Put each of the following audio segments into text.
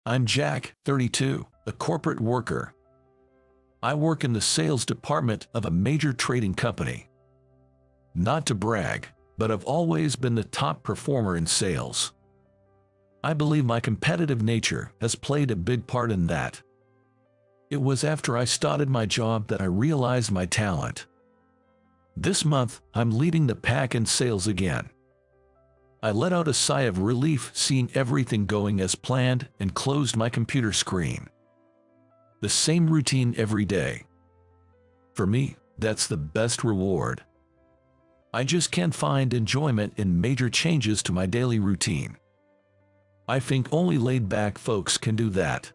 I'm Jack, 32, a corporate worker. I work in the sales department of a major trading company. Not to brag, but I've always been the top performer in sales. I believe my competitive nature has played a big part in that. It was after I started my job that I realized my talent. This month, I'm leading the pack in sales again. I let out a sigh of relief seeing everything going as planned and closed my computer screen. The same routine every day. For me, that's the best reward. I just can't find enjoyment in major changes to my daily routine. I think only laid-back folks can do that.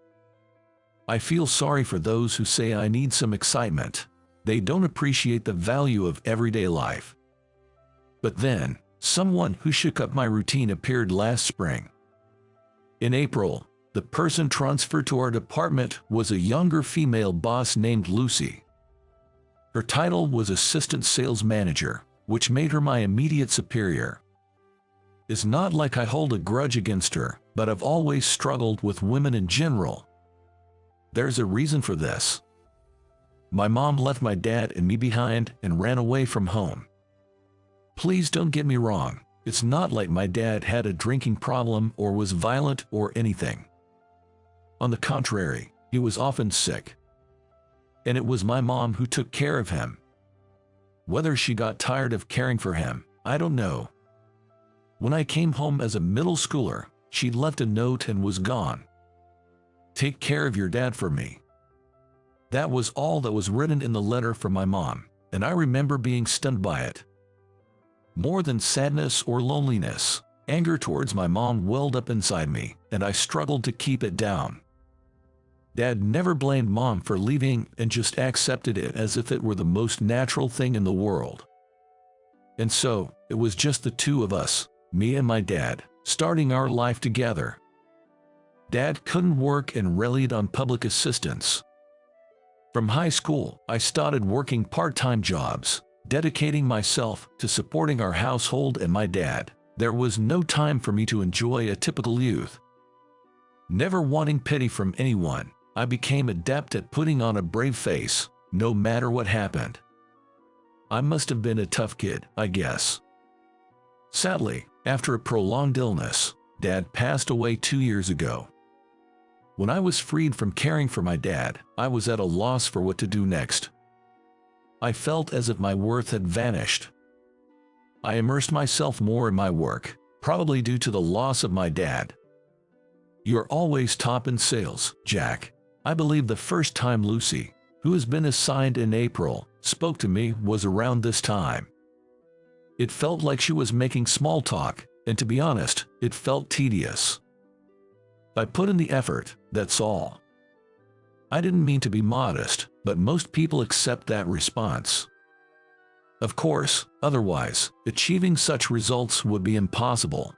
I feel sorry for those who say I need some excitement. They don't appreciate the value of everyday life. But then, someone who shook up my routine appeared last spring. In April, the person transferred to our department was a younger female boss named Lucy. Her title was Assistant Sales Manager, which made her my immediate superior. It's not like I hold a grudge against her, but I've always struggled with women in general. There's a reason for this. My mom left my dad and me behind and ran away from home. Please don't get me wrong, it's not like my dad had a drinking problem or was violent or anything. On the contrary, he was often sick. And it was my mom who took care of him. Whether she got tired of caring for him, I don't know. When I came home as a middle schooler, she left a note and was gone. Take care of your dad for me. That was all that was written in the letter from my mom, and I remember being stunned by it. More than sadness or loneliness, anger towards my mom welled up inside me, and I struggled to keep it down. Dad never blamed mom for leaving and just accepted it as if it were the most natural thing in the world. And so, it was just the two of us, me and my dad, starting our life together. Dad couldn't work and relied on public assistance. From high school, I started working part-time jobs, dedicating myself to supporting our household and my dad. There was no time for me to enjoy a typical youth. Never wanting pity from anyone, I became adept at putting on a brave face, no matter what happened. I must have been a tough kid, I guess. Sadly, after a prolonged illness, Dad passed away 2 years ago. When I was freed from caring for my dad, I was at a loss for what to do next. I felt as if my worth had vanished. I immersed myself more in my work, probably due to the loss of my dad. You're always top in sales, Jack. I believe the first time Lucy, who has been assigned in April, spoke to me was around this time. It felt like she was making small talk, and to be honest, it felt tedious. I put in the effort, that's all. I didn't mean to be modest, but most people accept that response. Of course, otherwise, achieving such results would be impossible.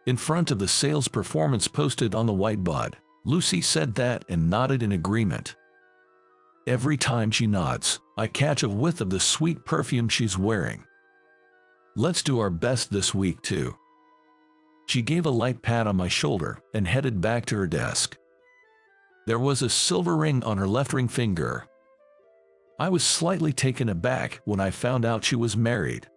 In front of the sales performance posted on the whiteboard, Lucy said that and nodded in agreement. Every time she nods, I catch a whiff of the sweet perfume she's wearing. Let's do our best this week too. She gave a light pat on my shoulder and headed back to her desk. There was a silver ring on her left ring finger. I was slightly taken aback when I found out she was married.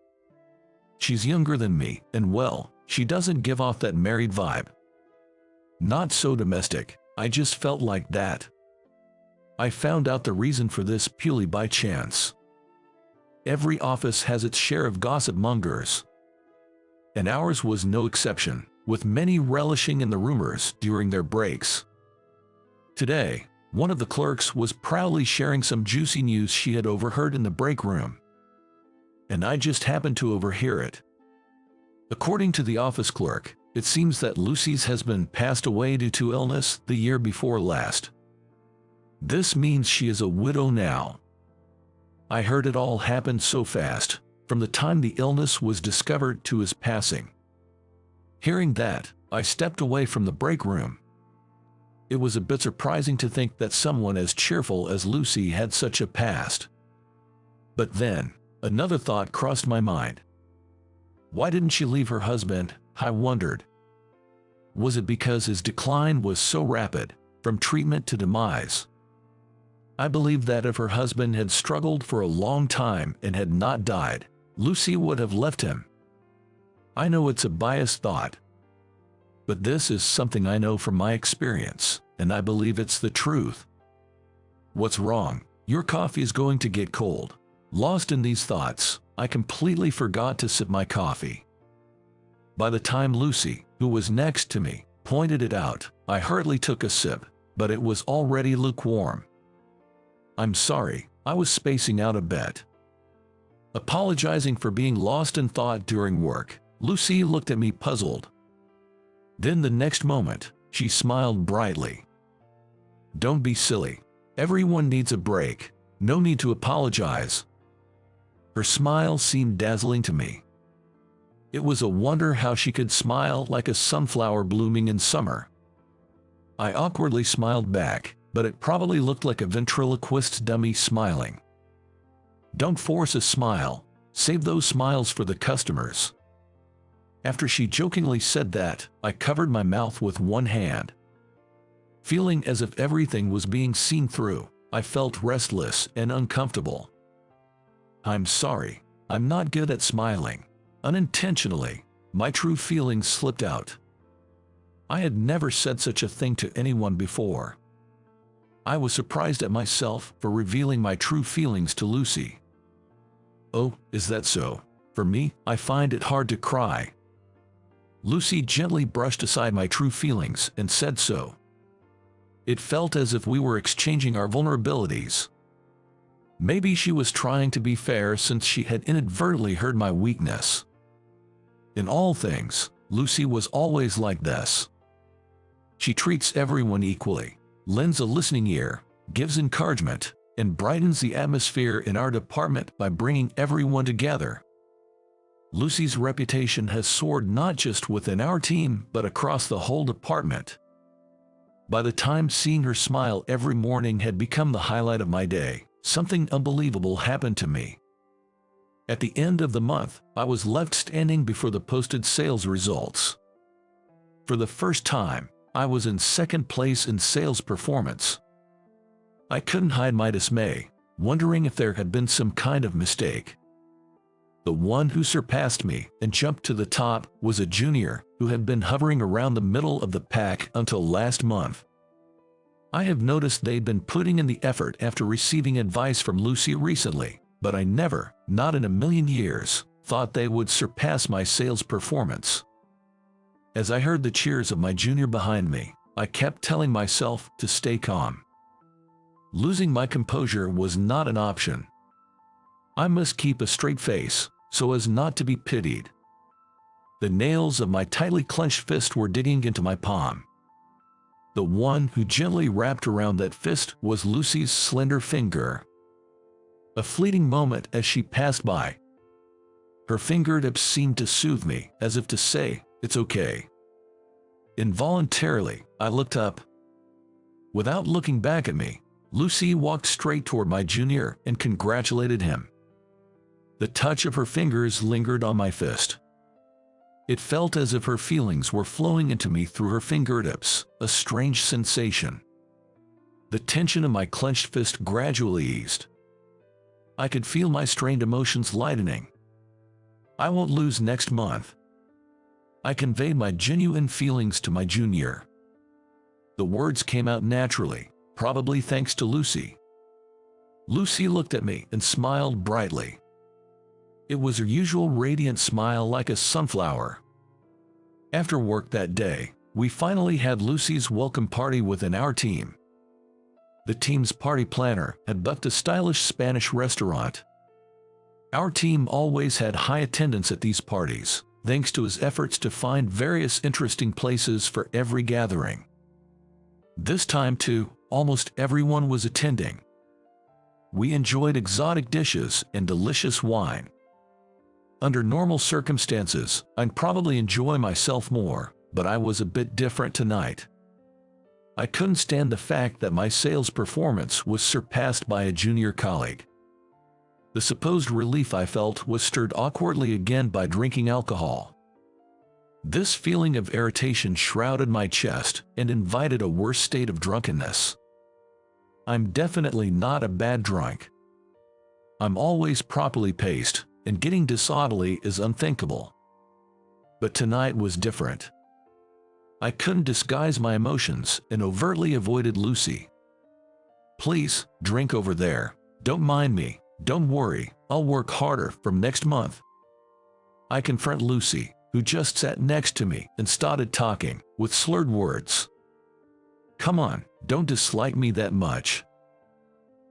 She's younger than me, and well, she doesn't give off that married vibe. Not so domestic, I just felt like that. I found out the reason for this purely by chance. Every office has its share of gossip mongers. And ours was no exception, with many relishing in the rumors during their breaks. Today, one of the clerks was proudly sharing some juicy news she had overheard in the break room. And I just happened to overhear it. According to the office clerk, it seems that Lucy's husband passed away due to illness the year before last. This means she is a widow now. I heard it all happened so fast, from the time the illness was discovered to his passing. Hearing that, I stepped away from the break room. It was a bit surprising to think that someone as cheerful as Lucy had such a past. But then, another thought crossed my mind. Why didn't she leave her husband, I wondered. Was it because his decline was so rapid, from treatment to demise? I believe that if her husband had struggled for a long time and had not died, Lucy would have left him. I know it's a biased thought, but this is something I know from my experience, and I believe it's the truth. What's wrong? Your coffee is going to get cold. Lost in these thoughts, I completely forgot to sip my coffee. By the time Lucy, who was next to me, pointed it out, I hurriedly took a sip, but it was already lukewarm. I'm sorry, I was spacing out a bit. Apologizing for being lost in thought during work, Lucy looked at me puzzled. Then the next moment, she smiled brightly. Don't be silly. Everyone needs a break. No need to apologize. Her smile seemed dazzling to me. It was a wonder how she could smile like a sunflower blooming in summer. I awkwardly smiled back, but it probably looked like a ventriloquist dummy smiling. Don't force a smile. Save those smiles for the customers. After she jokingly said that, I covered my mouth with one hand. Feeling as if everything was being seen through, I felt restless and uncomfortable. I'm sorry, I'm not good at smiling. Unintentionally, my true feelings slipped out. I had never said such a thing to anyone before. I was surprised at myself for revealing my true feelings to Lucy. Oh, is that so? For me, I find it hard to cry. Lucy gently brushed aside my true feelings and said so. It felt as if we were exchanging our vulnerabilities. Maybe she was trying to be fair since she had inadvertently heard my weakness. In all things, Lucy was always like this. She treats everyone equally, lends a listening ear, gives encouragement, and brightens the atmosphere in our department by bringing everyone together. Lucy's reputation has soared not just within our team but across the whole department. By the time seeing her smile every morning had become the highlight of my day, something unbelievable happened to me. At the end of the month, I was left standing before the posted sales results. For the first time, I was in second place in sales performance. I couldn't hide my dismay, wondering if there had been some kind of mistake. The one who surpassed me and jumped to the top was a junior who had been hovering around the middle of the pack until last month. I have noticed they'd been putting in the effort after receiving advice from Lucy recently, but I never, not in a million years, thought they would surpass my sales performance. As I heard the cheers of my junior behind me, I kept telling myself to stay calm. Losing my composure was not an option. I must keep a straight face, so as not to be pitied. The nails of my tightly clenched fist were digging into my palm. The one who gently wrapped around that fist was Lucy's slender finger. A fleeting moment as she passed by. Her fingertips seemed to soothe me, as if to say, "It's okay." Involuntarily, I looked up. Without looking back at me, Lucy walked straight toward my junior and congratulated him. The touch of her fingers lingered on my fist. It felt as if her feelings were flowing into me through her fingertips, a strange sensation. The tension of my clenched fist gradually eased. I could feel my strained emotions lightening. I won't lose next month. I conveyed my genuine feelings to my junior. The words came out naturally, probably thanks to Lucy. Lucy looked at me and smiled brightly. It was her usual radiant smile like a sunflower. After work that day, we finally had Lucy's welcome party within our team. The team's party planner had booked a stylish Spanish restaurant. Our team always had high attendance at these parties, thanks to his efforts to find various interesting places for every gathering. This time too, almost everyone was attending. We enjoyed exotic dishes and delicious wine. Under normal circumstances, I'd probably enjoy myself more, but I was a bit different tonight. I couldn't stand the fact that my sales performance was surpassed by a junior colleague. The supposed relief I felt was stirred awkwardly again by drinking alcohol. This feeling of irritation shrouded my chest and invited a worse state of drunkenness. I'm definitely not a bad drunk. I'm always properly paced, and getting disorderly is unthinkable. But tonight was different. I couldn't disguise my emotions and overtly avoided Lucy. "Please, drink over there. Don't mind me. Don't worry, I'll work harder from next month." I confront Lucy, who just sat next to me and started talking with slurred words. "Come on, don't dislike me that much."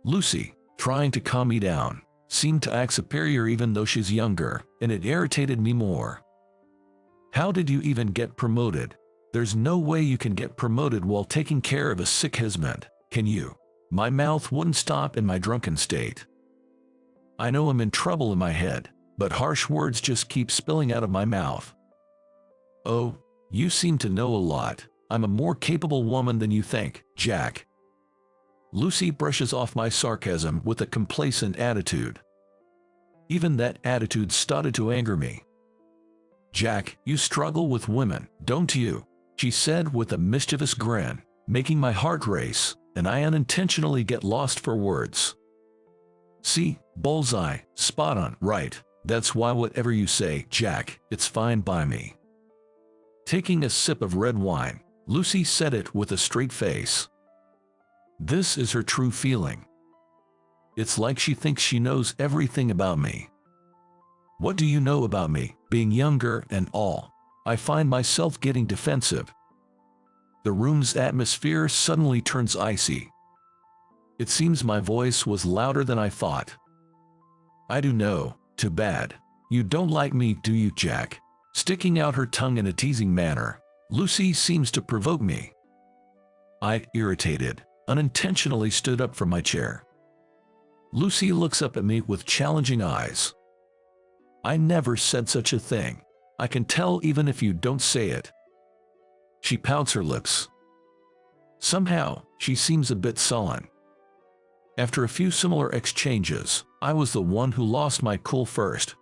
Lucy, trying to calm me down, seemed to act superior even though she's younger, and it irritated me more. "How did you even get promoted? There's no way you can get promoted while taking care of a sick husband, can you?" My mouth wouldn't stop in my drunken state. I know I'm in trouble in my head, but harsh words just keep spilling out of my mouth. "Oh, you seem to know a lot. I'm a more capable woman than you think, Jack." Lucy brushes off my sarcasm with a complacent attitude. Even that attitude started to anger me. "Jack, you struggle with women, don't you?" she said with a mischievous grin, making my heart race, and I unintentionally get lost for words. "See, bullseye, spot on, right. That's why whatever you say, Jack, it's fine by me." Taking a sip of red wine, Lucy said it with a straight face. This is her true feeling. It's like she thinks she knows everything about me. "What do you know about me, being younger and all?" I find myself getting defensive. The room's atmosphere suddenly turns icy. It seems my voice was louder than I thought. "I do know, too bad. You don't like me, do you, Jack?" Sticking out her tongue in a teasing manner, Lucy seems to provoke me. I, irritated, unintentionally stood up from my chair. Lucy looks up at me with challenging eyes. "I never said such a thing. I can tell even if you don't say it." She pouts her lips. Somehow, she seems a bit sullen. After a few similar exchanges, I was the one who lost my cool first.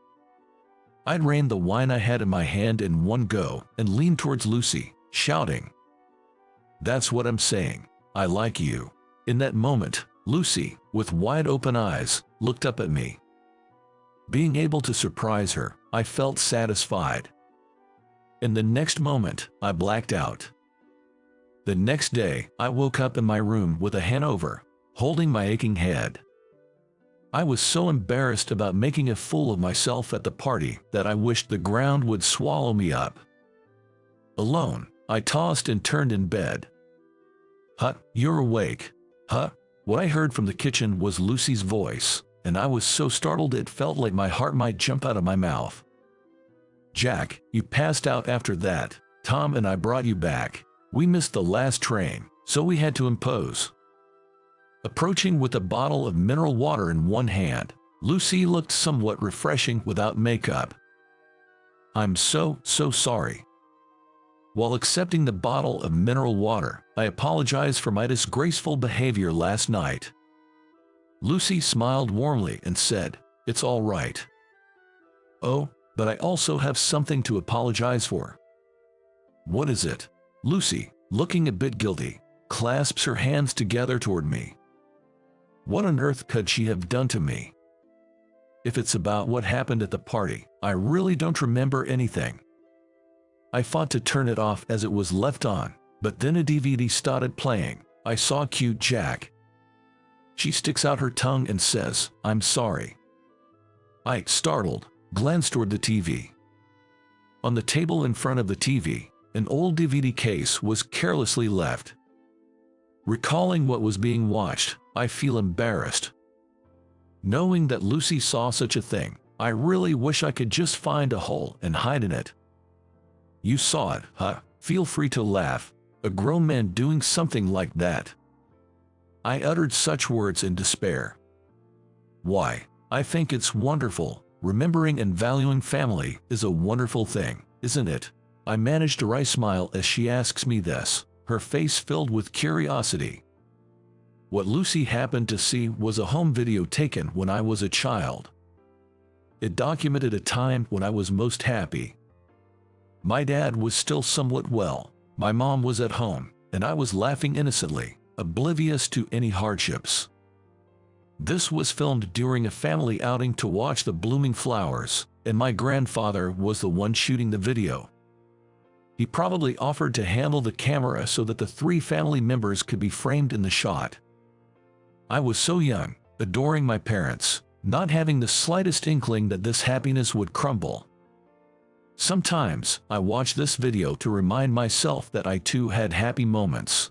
I drained the wine I had in my hand in one go and leaned towards Lucy, shouting, "That's what I'm saying. I like you." In that moment, Lucy, with wide open eyes, looked up at me. Being able to surprise her, I felt satisfied. In the next moment, I blacked out. The next day, I woke up in my room with a hangover, holding my aching head. I was so embarrassed about making a fool of myself at the party that I wished the ground would swallow me up. Alone, I tossed and turned in bed. "Huh, you're awake. Huh?" What I heard from the kitchen was Lucy's voice, and I was so startled it felt like my heart might jump out of my mouth. "Jack, you passed out after that. Tom and I brought you back. We missed the last train, so we had to impose." Approaching with a bottle of mineral water in one hand, Lucy looked somewhat refreshing without makeup. "I'm so sorry." While accepting the bottle of mineral water, I apologized for my disgraceful behavior last night. Lucy smiled warmly and said, "It's all right." "Oh, but I also have something to apologize for." "What is it?" Lucy, looking a bit guilty, clasps her hands together toward me. What on earth could she have done to me? If it's about what happened at the party, I really don't remember anything. I fought to turn it off as it was left on, but then a DVD started playing. I saw cute Jack. She sticks out her tongue and says, "I'm sorry." I, startled, glanced toward the TV. On the table in front of the TV, an old DVD case was carelessly left. Recalling what was being watched, I feel embarrassed. Knowing that Lucy saw such a thing, I really wish I could just find a hole and hide in it. "You saw it, huh? Feel free to laugh. A grown man doing something like that." I uttered such words in despair. "Why, I think it's wonderful. Remembering and valuing family is a wonderful thing, isn't it?" I managed a wry smile as she asks me this, her face filled with curiosity. What Lucy happened to see was a home video taken when I was a child. It documented a time when I was most happy. My dad was still somewhat well, my mom was at home, and I was laughing innocently, oblivious to any hardships. This was filmed during a family outing to watch the blooming flowers, and my grandfather was the one shooting the video. He probably offered to handle the camera so that the 3 family members could be framed in the shot. I was so young, adoring my parents, not having the slightest inkling that this happiness would crumble. Sometimes, I watch this video to remind myself that I too had happy moments.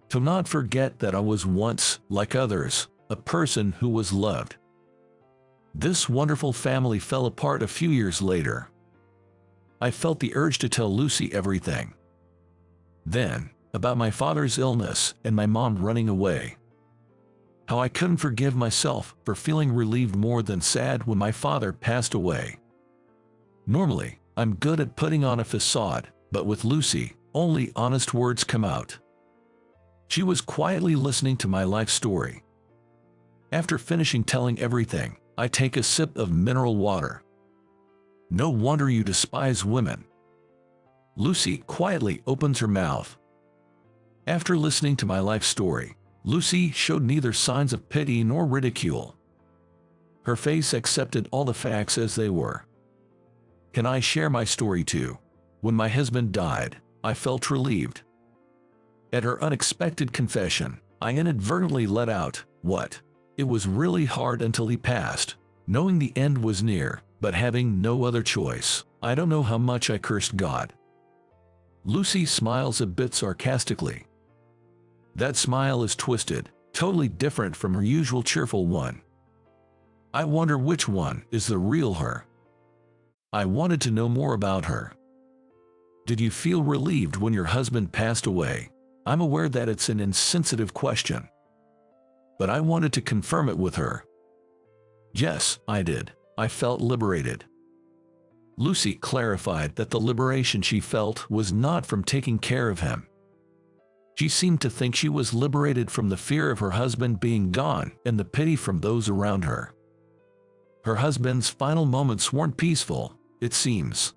To not forget that I was once, like others, a person who was loved. This wonderful family fell apart a few years later. I felt the urge to tell Lucy everything. Then, about my father's illness and my mom running away. How I couldn't forgive myself for feeling relieved more than sad when my father passed away. Normally, I'm good at putting on a facade, but with Lucy, only honest words come out. She was quietly listening to my life story. After finishing telling everything, I take a sip of mineral water. No wonder you despise women. Lucy quietly opens her mouth. After listening to my life story, Lucy showed neither signs of pity nor ridicule. Her face accepted all the facts as they were. Can I share my story too? When my husband died, I felt relieved. At her unexpected confession, I inadvertently let out, "What? It was really hard until he passed." Knowing the end was near, but having no other choice, I don't know how much I cursed God. Lucy smiles a bit sarcastically. That smile is twisted, totally different from her usual cheerful one. I wonder which one is the real her. I wanted to know more about her. Did you feel relieved when your husband passed away? I'm aware that it's an insensitive question, but I wanted to confirm it with her. Yes, I did. I felt liberated. Lucy clarified that the liberation she felt was not from taking care of him. She seemed to think she was liberated from the fear of her husband being gone and the pity from those around her. Her husband's final moments weren't peaceful, it seems.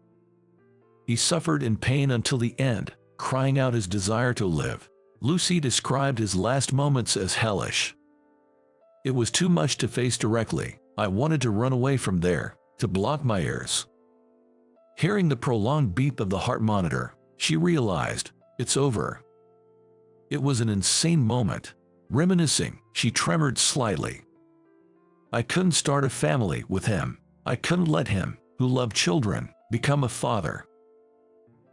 He suffered in pain until the end, crying out his desire to live. Lucy described his last moments as hellish. It was too much to face directly. I wanted to run away from there, to block my ears. Hearing the prolonged beep of the heart monitor, she realized, it's over. It was an insane moment. Reminiscing, she tremored slightly. I couldn't start a family with him. I couldn't let him, who loved children, become a father.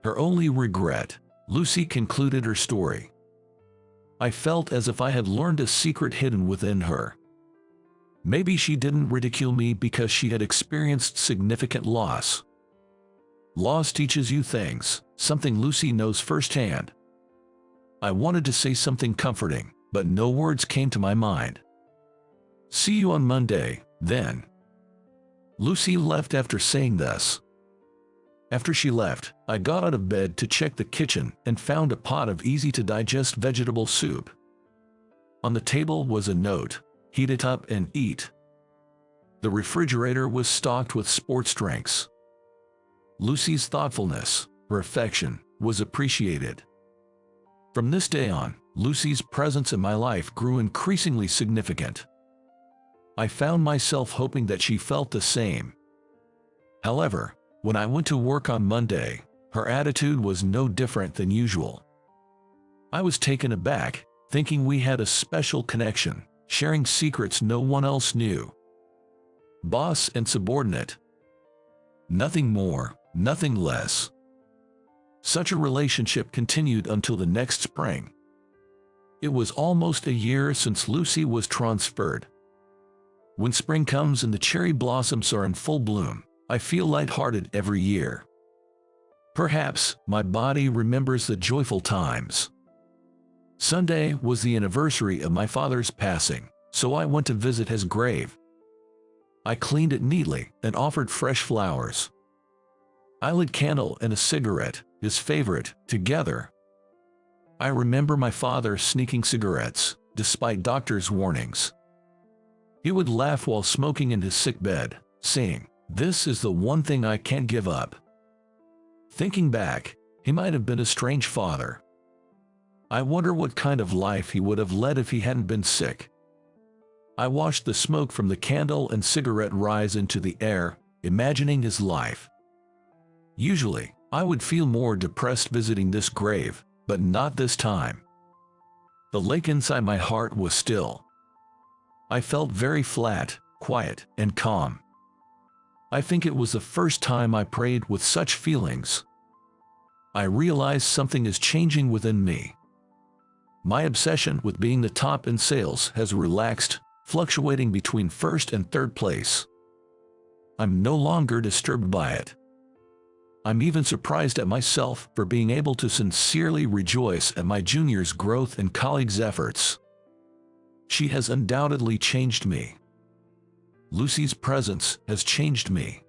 Her only regret, Lucy concluded her story. I felt as if I had learned a secret hidden within her. Maybe she didn't ridicule me because she had experienced significant loss. Loss teaches you things, something Lucy knows firsthand. I wanted to say something comforting, but no words came to my mind. See you on Monday, then. Lucy left after saying this. After she left, I got out of bed to check the kitchen and found a pot of easy-to-digest vegetable soup. On the table was a note. Heat it up and eat. The refrigerator was stocked with sports drinks. Lucy's thoughtfulness, her affection, was appreciated. From this day on, Lucy's presence in my life grew increasingly significant. I found myself hoping that she felt the same. However, when I went to work on Monday, her attitude was no different than usual. I was taken aback, thinking we had a special connection, sharing secrets no one else knew. Boss and subordinate. Nothing more, nothing less. Such a relationship continued until the next spring. It was almost a year since Lucy was transferred. When spring comes and the cherry blossoms are in full bloom, I feel lighthearted every year. Perhaps my body remembers the joyful times. Sunday was the anniversary of my father's passing, so I went to visit his grave. I cleaned it neatly and offered fresh flowers. I lit candle and a cigarette, his favorite, together. I remember my father sneaking cigarettes, despite doctors' warnings. He would laugh while smoking in his sick bed, saying, "This is the one thing I can't give up." Thinking back, he might have been a strange father. I wonder what kind of life he would have led if he hadn't been sick. I watched the smoke from the candle and cigarette rise into the air, imagining his life. Usually, I would feel more depressed visiting this grave, but not this time. The lake inside my heart was still. I felt very flat, quiet, and calm. I think it was the first time I prayed with such feelings. I realized something is changing within me. My obsession with being the top in sales has relaxed, fluctuating between first and third place. I'm no longer disturbed by it. I'm even surprised at myself for being able to sincerely rejoice at my junior's growth and colleagues' efforts. She has undoubtedly changed me. Lucy's presence has changed me.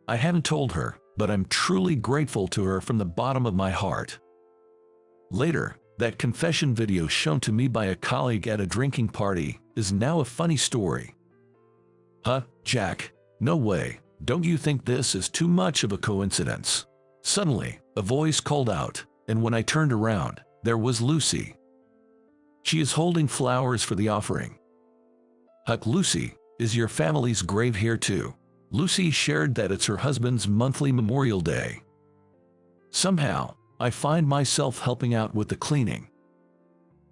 I haven't told her, but I'm truly grateful to her from the bottom of my heart. Later, that confession video shown to me by a colleague at a drinking party is now a funny story. Huh, Jack? No way. Don't you think this is too much of a coincidence? Suddenly, a voice called out, and when I turned around, there was Lucy. She is holding flowers for the offering. Huck, Lucy, is your family's grave here too? Lucy shared that it's her husband's monthly Memorial Day. Somehow, I find myself helping out with the cleaning.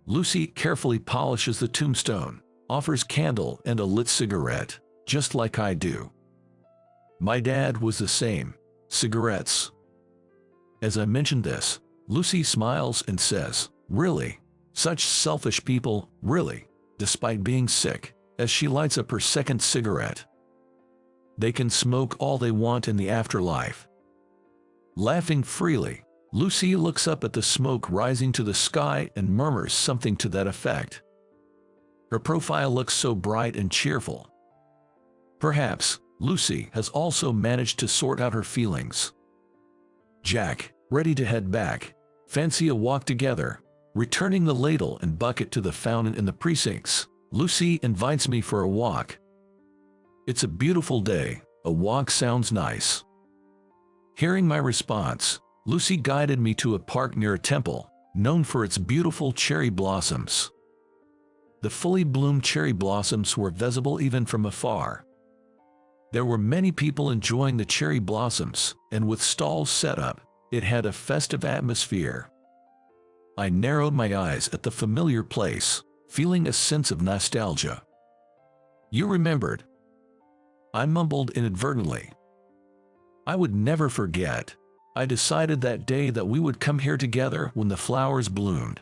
Lucy carefully polishes the tombstone, offers candle and a lit cigarette, just like I do. My dad was the same. Cigarettes. As I mentioned this, Lucy smiles and says, "Really? Such selfish people, really?" Despite being sick, as she lights up her second cigarette. They can smoke all they want in the afterlife. Laughing freely, Lucy looks up at the smoke rising to the sky and murmurs something to that effect. Her profile looks so bright and cheerful. Perhaps Lucy has also managed to sort out her feelings. Jack, ready to head back, fancy a walk together. Returning the ladle and bucket to the fountain in the precincts, Lucy invites me for a walk. It's a beautiful day, a walk sounds nice. Hearing my response, Lucy guided me to a park near a temple, known for its beautiful cherry blossoms. The fully bloomed cherry blossoms were visible even from afar. There were many people enjoying the cherry blossoms, and with stalls set up, it had a festive atmosphere. I narrowed my eyes at the familiar place, feeling a sense of nostalgia. "You remembered?" I mumbled inadvertently. I would never forget. I decided that day that we would come here together when the flowers bloomed.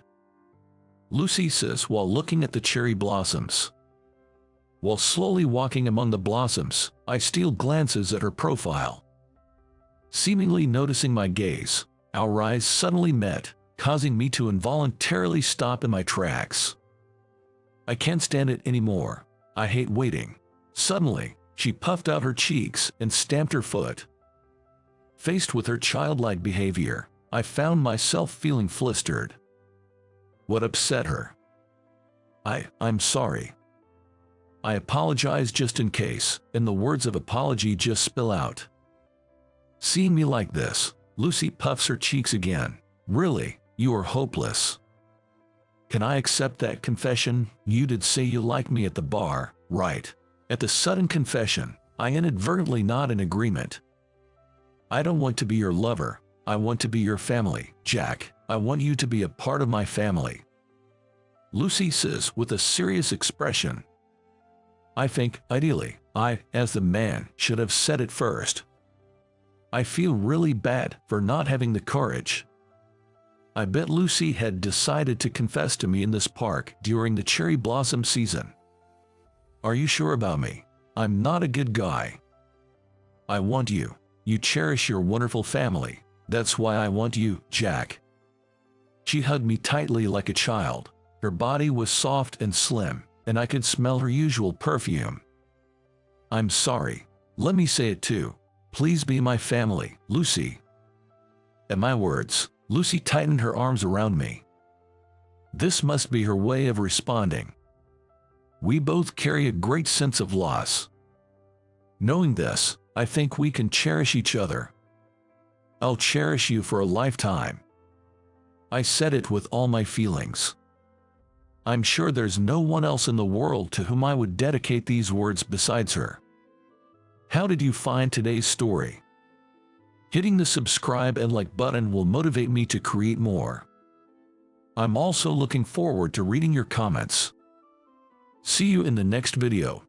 Lucy says while looking at the cherry blossoms. While slowly walking among the blossoms, I steal glances at her profile. Seemingly noticing my gaze, our eyes suddenly met, causing me to involuntarily stop in my tracks. I can't stand it anymore. I hate waiting. Suddenly, she puffed out her cheeks and stamped her foot. Faced with her childlike behavior, I found myself feeling flustered. What upset her? I'm sorry. I apologize just in case, and the words of apology just spill out. Seeing me like this, Lucy puffs her cheeks again. Really, you are hopeless. Can I accept that confession? You did say you liked me at the bar, right? At the sudden confession, I inadvertently nod in agreement. I don't want to be your lover. I want to be your family, Jack. I want you to be a part of my family. Lucy says with a serious expression. I think, ideally, I, as the man, should have said it first. I feel really bad for not having the courage. I bet Lucy had decided to confess to me in this park during the cherry blossom season. Are you sure about me? I'm not a good guy. I want you. You cherish your wonderful family. That's why I want you, Jack. She hugged me tightly like a child. Her body was soft and slim, and I could smell her usual perfume. I'm sorry. Let me say it too. Please be my family, Lucy. At my words, Lucy tightened her arms around me. This must be her way of responding. We both carry a great sense of loss. Knowing this, I think we can cherish each other. I'll cherish you for a lifetime. I said it with all my feelings. I'm sure there's no one else in the world to whom I would dedicate these words besides her. How did you find today's story? Hitting the subscribe and like button will motivate me to create more. I'm also looking forward to reading your comments. See you in the next video.